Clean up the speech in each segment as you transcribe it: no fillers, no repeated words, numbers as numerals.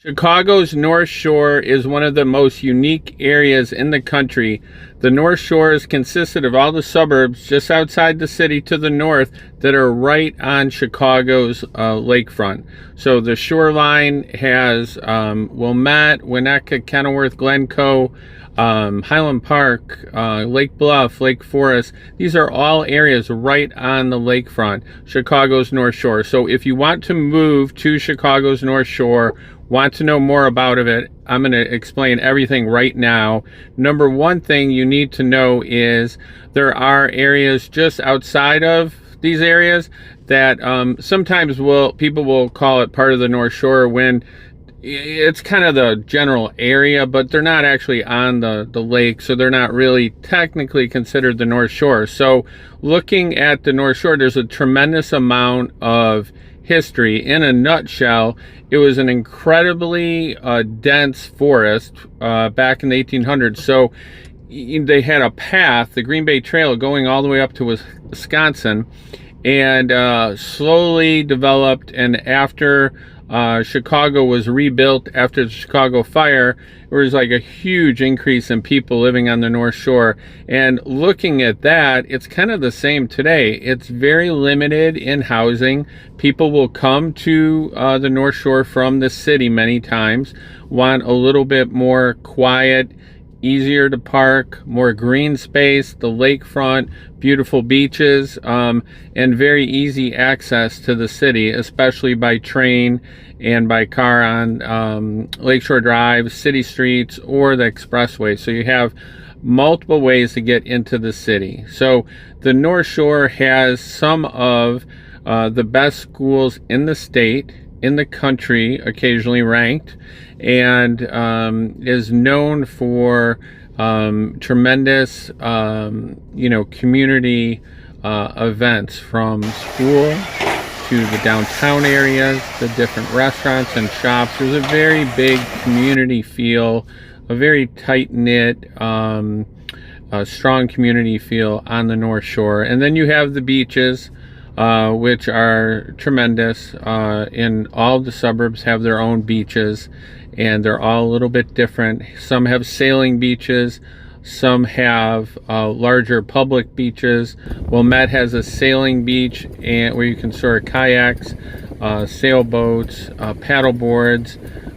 Chicago's North Shore is one of the most unique areas in the country. The North Shore is consisted of all the suburbs just outside the city to the north that are right on Chicago's lakefront. So the shoreline has Wilmette, Winnetka, Kenilworth, Glencoe, Highland Park, Lake Bluff, Lake Forest. These are all areas right on the lakefront, Chicago's North Shore. So if you want to move to Chicago's North Shore, want to know more about it, I'm going to explain everything right now. Number one thing you need to know is there are areas just outside of these areas that sometimes people will call it part of the North Shore when it's kind of the general area, but they're not actually on the lake, so they're not really technically considered the North Shore. So looking at the North Shore, there's a tremendous amount of history. In a nutshell, it was an incredibly dense forest back in the 1800s. So they had a path, the Green Bay Trail, going all the way up to Wisconsin, and slowly developed. And after Chicago was rebuilt after the Chicago fire, there was like a huge increase in people living on the North Shore. And looking at that, it's kind of the same today. It's very limited in housing. People will come to the North Shore from the city many times, want a little bit more quiet, easier to park, more green space, the lakefront, beautiful beaches, and very easy access to the city, especially by train and by car on Lakeshore Drive, city streets, or the expressway. So you have multiple ways to get into the city. So the North Shore has some of the best schools in the state, in the country, occasionally ranked, and is known for tremendous community events, from school to the downtown areas, the different restaurants and shops. There's a very big community feel, a very tight-knit, strong community feel on the North Shore. And then you have the beaches, which are tremendous. In all the suburbs have their own beaches, and they're all a little bit different. Some have sailing beaches, some have larger public beaches. Wilmette has a sailing beach where you can store kayaks, sailboats, paddle boards.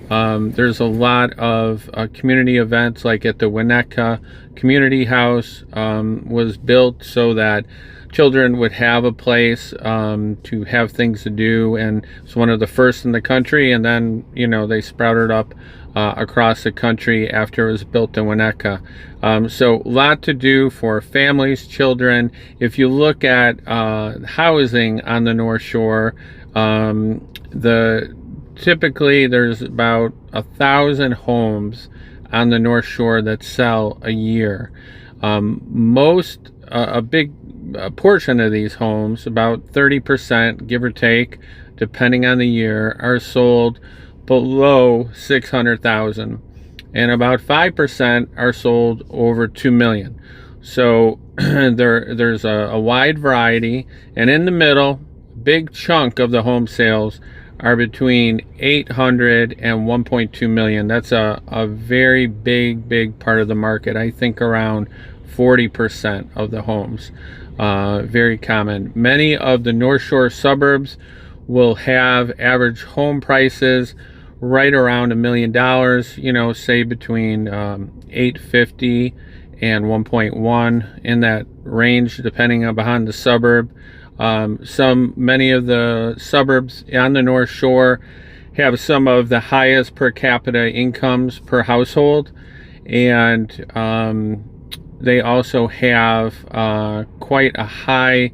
There's a lot of community events, like at the Winnetka Community House was built so that children would have a place to have things to do, and it's one of the first in the country. And then they sprouted up across the country after it was built in Winnetka. So a lot to do for families, children. If you look at housing on the North Shore, typically there's about 1,000 homes on the North Shore that sell a year. A big portion of these homes, about 30%, give or take, depending on the year, are sold below 600,000, and about 5% are sold over 2 million. So there's a wide variety, and in the middle, big chunk of the home sales are between 800 and 1.2 million. That's a very big part of the market. I think around 40% of the homes. Very common. Many of the North Shore suburbs will have average home prices right around $1 million, say between 850 and 1.1, in that range, depending upon the suburb. Many of the suburbs on the North Shore have some of the highest per capita incomes per household, and they also have quite a high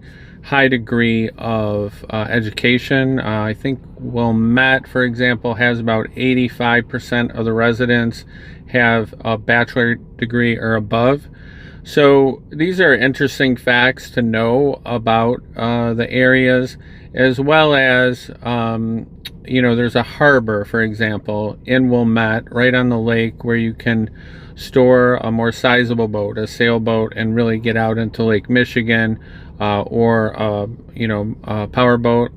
degree of education. I think Wilmette, for example, has about 85% of the residents have a bachelor degree or above. So these are interesting facts to know about the areas, as well as there's a harbor, for example, in Wilmette, right on the lake, where you can store a more sizable boat, a sailboat, and really get out into Lake Michigan, or a power boat.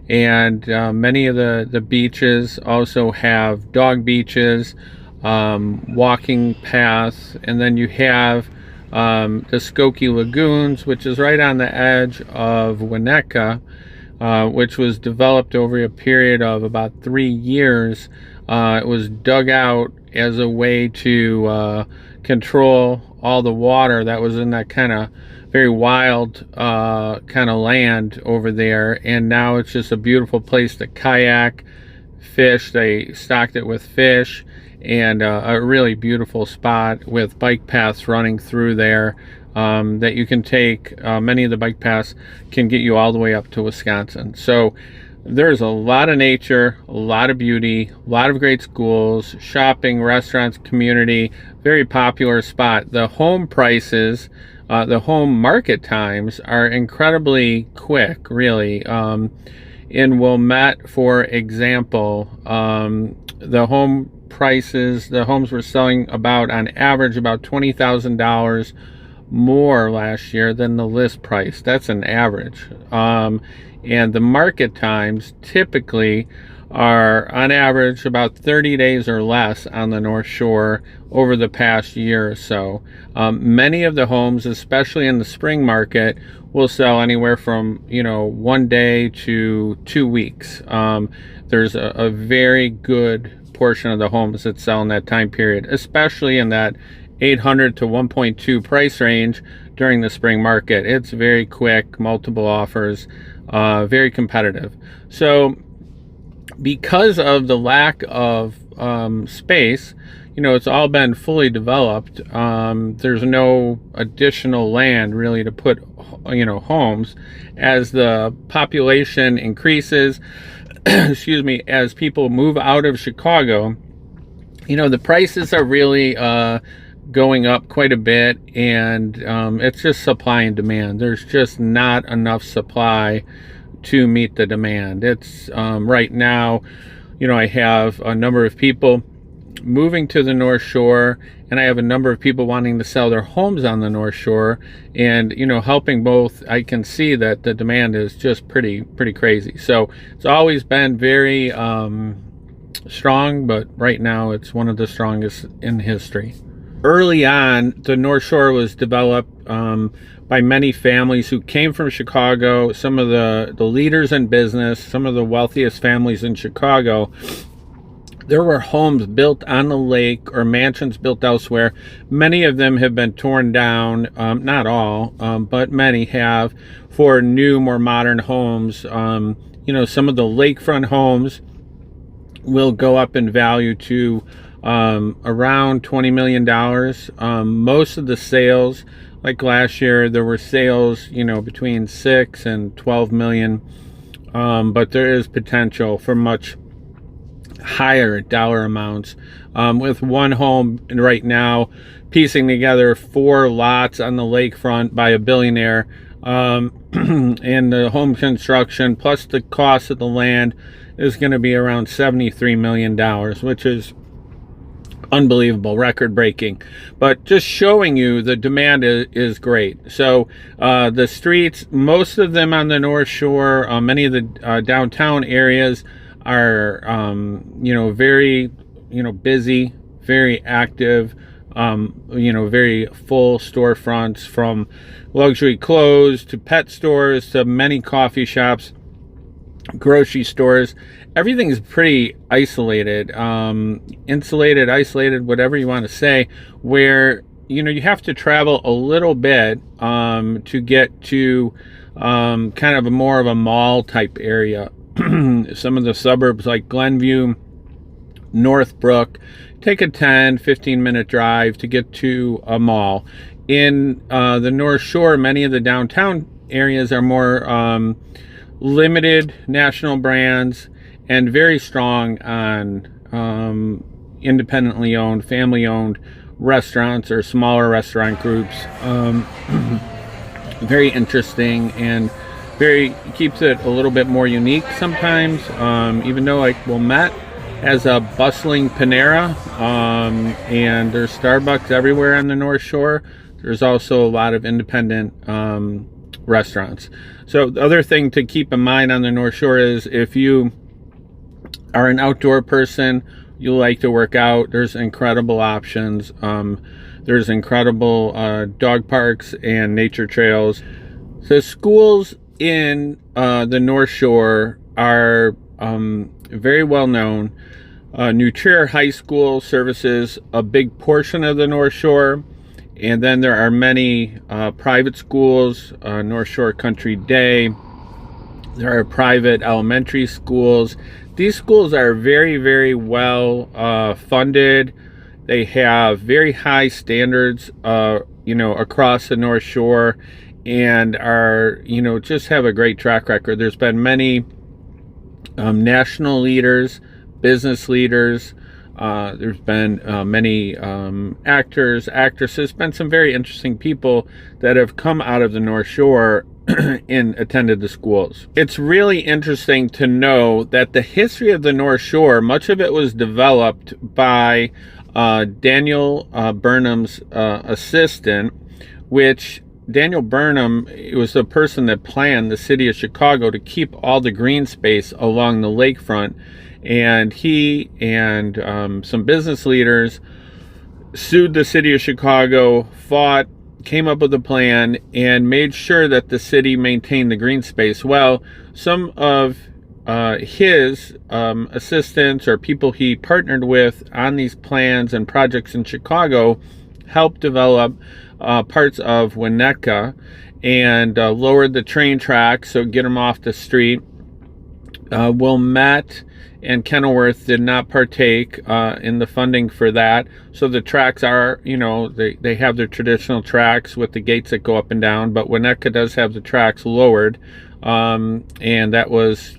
And many of the beaches also have dog beaches, walking paths, and then you have the Skokie Lagoons, which is right on the edge of Winnetka, which was developed over a period of about 3 years. It was dug out as a way to control all the water that was in that kind of very wild kind of land over there, and now it's just a beautiful place to kayak, fish. They stocked it with fish, and a really beautiful spot with bike paths running through there that you can take. Many of the bike paths can get you all the way up to Wisconsin. So there's a lot of nature, a lot of beauty, a lot of great schools, shopping, restaurants, community. Very popular spot. The home prices, the home market times are incredibly quick, really. In Wilmette, for example, the home prices, the homes were selling about, on average, about $20,000 more last year than the list price. That's an average. And the market times typically are on average about 30 days or less on the North Shore over the past year or so. Many of the homes, especially in the spring market, will sell anywhere from 1 day to 2 weeks. There's a very good portion of the homes that sell in that time period, especially in that 800 to 1.2 price range during the spring market. It's very quick, multiple offers, very competitive. So because of the lack of space, it's all been fully developed. There's no additional land really to put homes. As the population increases, excuse me, as people move out of Chicago, the prices are really going up quite a bit, and it's just supply and demand. There's just not enough supply to meet the demand. It's right now, I have a number of people moving to the North Shore, and I have a number of people wanting to sell their homes on the North Shore, and helping both. I can see that the demand is just pretty crazy. So it's always been very strong, but right now it's one of the strongest in history. Early on, the North Shore was developed by many families who came from Chicago. Some of the leaders in business, some of the wealthiest families in Chicago. There were homes built on the lake or mansions built elsewhere. Many of them have been torn down, not all, but many have, for new, more modern homes. Some of the lakefront homes will go up in value to around $20 million. Most of the sales, like last year, there were sales, between 6 and 12 million. But there is potential for much higher dollar amounts, with one home right now piecing together 4 lots on the lakefront by a billionaire, and the home construction plus the cost of the land is going to be around $73 million, which is unbelievable, record breaking. But just showing you the demand is great. So the streets, most of them on the North Shore, many of the downtown areas are very busy, very active, very full storefronts, from luxury clothes to pet stores to many coffee shops, grocery stores. Everything's pretty isolated, insulated, isolated, whatever you want to say, where you have to travel a little bit to get to kind of more of a mall type area. Some of the suburbs like Glenview, Northbrook, take a 10-15 minute drive to get to a mall. In the North Shore, many of the downtown areas are more limited national brands and very strong on independently owned, family owned restaurants or smaller restaurant groups. Very interesting, and keeps it a little bit more unique sometimes, even though like Wilmette has a bustling Panera, and there's Starbucks everywhere on the North Shore. There's also a lot of independent restaurants. So the other thing to keep in mind on the North Shore is if you are an outdoor person, you like to work out, there's incredible options. There's incredible dog parks and nature trails. The schools in the North Shore are very well known. New Trier High School services a big portion of the North Shore, and then there are many private schools, North Shore Country Day. There are private elementary schools. These schools are very, very well funded. They have very high standards, across the North Shore, and are, just have a great track record. There's been many national leaders, business leaders. There's been many actors, actresses, been some very interesting people that have come out of the North Shore and attended the schools. It's really interesting to know that the history of the North Shore, much of it was developed by Daniel Burnham's assistant, which Daniel Burnham was the person that planned the city of Chicago to keep all the green space along the lakefront. And he and some business leaders sued the city of Chicago, fought, came up with a plan, and made sure that the city maintained the green space. Well, some of his assistants or people he partnered with on these plans and projects in Chicago helped develop parts of Winnetka and lowered the train tracks, so get them off the street. Wilmette and Kenilworth did not partake in the funding for that. So the tracks are, they have their traditional tracks with the gates that go up and down, but Winnetka does have the tracks lowered. And that was,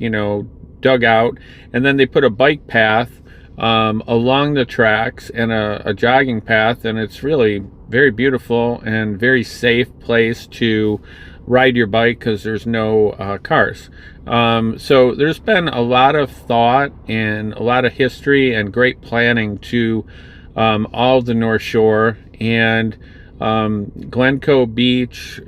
dug out. And then they put a bike path along the tracks and a jogging path, and it's really very beautiful and very safe place to ride your bike because there's no cars. So there's been a lot of thought and a lot of history and great planning to all of the North Shore, and Glencoe Beach,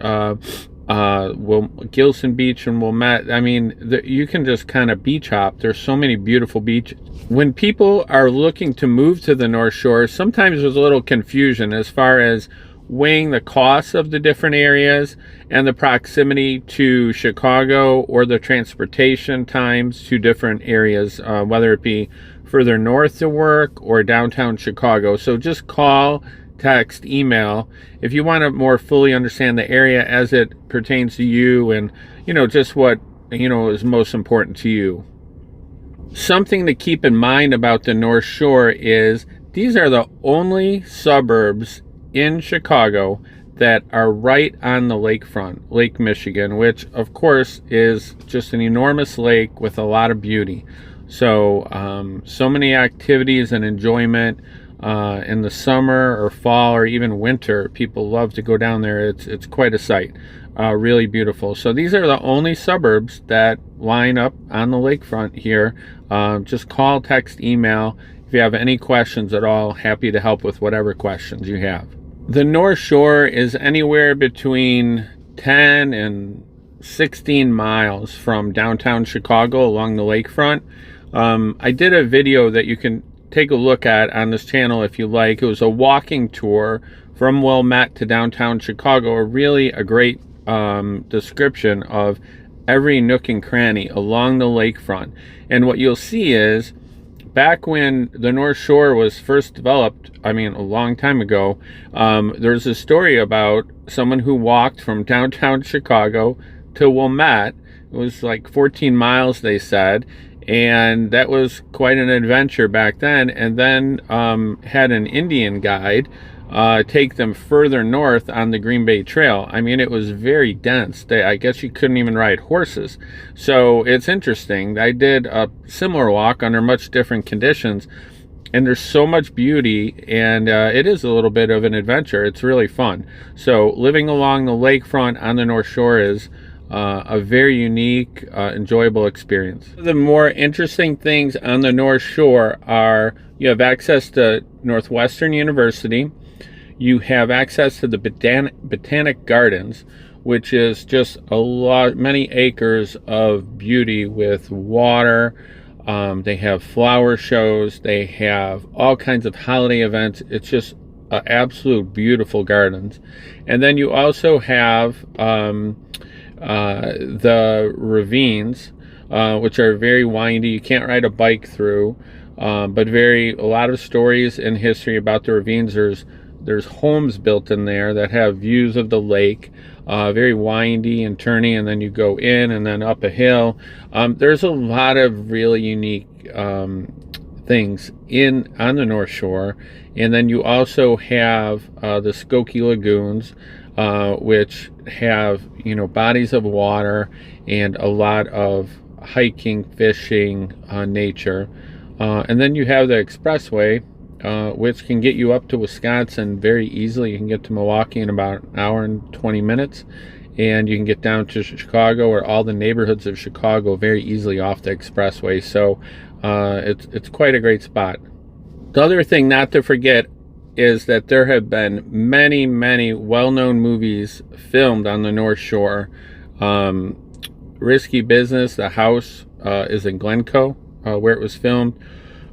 Gilson Beach and Wilmette. I mean, you can just kind of beach hop. There's so many beautiful beaches. When people are looking to move to the North Shore, sometimes there's a little confusion as far as weighing the costs of the different areas and the proximity to Chicago or the transportation times to different areas, whether it be further north to work or downtown Chicago. So just call, text, email if you want to more fully understand the area as it pertains to you and, just what, is most important to you. Something to keep in mind about the North Shore is these are the only suburbs in Chicago that are right on the lakefront, Lake Michigan, which of course is just an enormous lake with a lot of beauty. So, so many activities and enjoyment in the summer or fall or even winter. People love to go down there. It's quite a sight. Really beautiful. So these are the only suburbs that line up on the lakefront here. Just call, text, email. If you have any questions at all, happy to help with whatever questions you have. The North Shore is anywhere between 10 and 16 miles from downtown Chicago along the lakefront. I did a video that you can take a look at on this channel if you like. It was a walking tour from Wilmette to downtown Chicago. Really a great description of every nook and cranny along the lakefront. And what you'll see is back when the North Shore was first developed, a long time ago, there's a story about someone who walked from downtown Chicago to Wilmette. It was like 14 miles, they said, and that was quite an adventure back then. And then had an Indian guide take them further north on the Green Bay Trail. It was very dense. I guess you couldn't even ride horses. So it's interesting. I did a similar walk under much different conditions, and there's so much beauty, and it is a little bit of an adventure. It's really fun. So living along the lakefront on the North Shore is a very unique, enjoyable experience. The more interesting things on the North Shore are you have access to Northwestern University. You have access to the Botanic Gardens, which is just many acres of beauty with water. They have flower shows. They have all kinds of holiday events. It's just absolute beautiful gardens. And then you also have the ravines, which are very windy. You can't ride a bike through, but a lot of stories and history about the ravines. There's homes built in there that have views of the lake, very windy and turny, and then you go in and then up a hill. There's a lot of really unique things on the North Shore. And then you also have the Skokie Lagoons, which have, bodies of water and a lot of hiking, fishing, nature. And then you have the expressway, which can get you up to Wisconsin very easily. You can get to Milwaukee in about an hour and 20 minutes. And you can get down to Chicago or all the neighborhoods of Chicago very easily off the expressway. So it's quite a great spot. The other thing not to forget is that there have been many, many well-known movies filmed on the North Shore. Risky Business, the house, is in Glencoe, where it was filmed.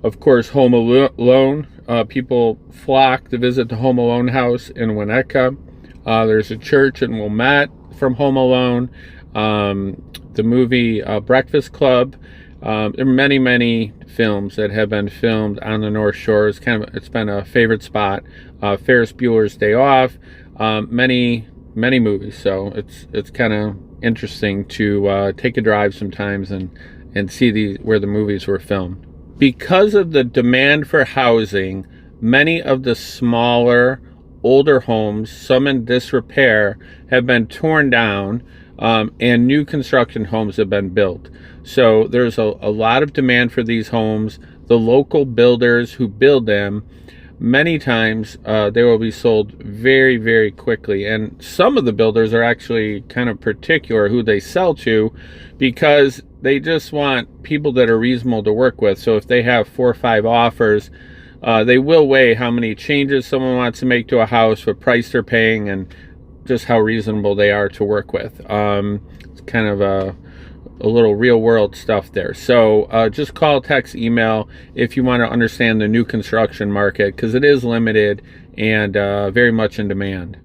Of course, Home Alone. People flock to visit the Home Alone house in Winnetka. There's a church in Wilmette from Home Alone. The movie Breakfast Club. There are many, many films that have been filmed on the North Shore. It's been a favorite spot. Ferris Bueller's Day Off. Many movies. So it's kind of interesting to take a drive sometimes and see where the movies were filmed. Because of the demand for housing, many of the smaller, older homes, some in disrepair, have been torn down, and new construction homes have been built. So there's a lot of demand for these homes. The local builders who build them, many times they will be sold very, very quickly. And some of the builders are actually kind of particular who they sell to, because they just want people that are reasonable to work with. So if they have 4 or 5 offers, they will weigh how many changes someone wants to make to a house, what price they're paying, and just how reasonable they are to work with. It's kind of a little real world stuff there. So just call, text, email if you want to understand the new construction market, because it is limited and very much in demand.